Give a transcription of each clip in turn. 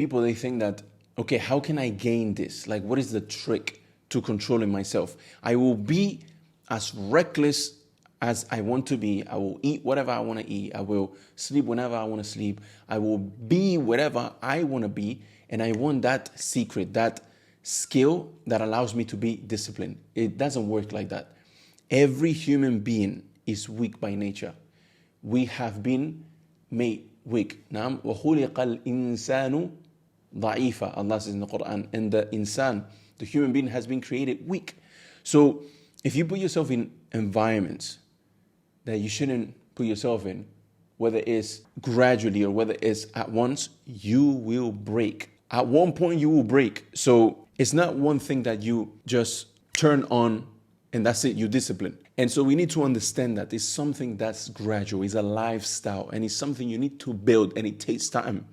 People, they think that, okay, how can I gain this? Like, what is the trick to controlling myself? I will be as reckless as I want to be. I will eat whatever I want to eat. I will sleep whenever I want to sleep. I will be whatever I want to be. And I want that secret, that skill that allows me to be disciplined. It doesn't work like that. Every human being is weak by nature. We have been made weak. نعم وخلق الإنسان ضعيفا. Allah says in the Qur'an. And the insan, the human being, has been created weak. So if you put yourself in environments that you shouldn't put yourself in, whether it's gradually or whether it's at once, you will break. At one point you will break. So it's not one thing that you just turn on and that's it, you discipline. And so we need to understand that it's something that's gradual, it's a lifestyle, and it's something you need to build, and it takes time.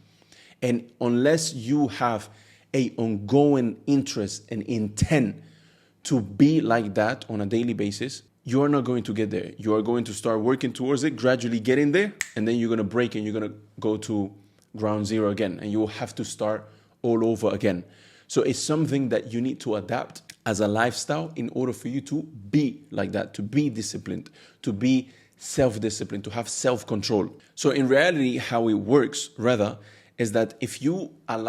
And unless you have an ongoing interest and intent to be like that on a daily basis, you are not going to get there. You are going to start working towards it, gradually getting there, and then you're going to break and you're going to go to ground zero again, and you will have to start all over again. So it's something that you need to adapt as a lifestyle in order for you to be like that, to be disciplined, to be self-disciplined, to have self-control. So in reality, how it works, rather, is that if you allow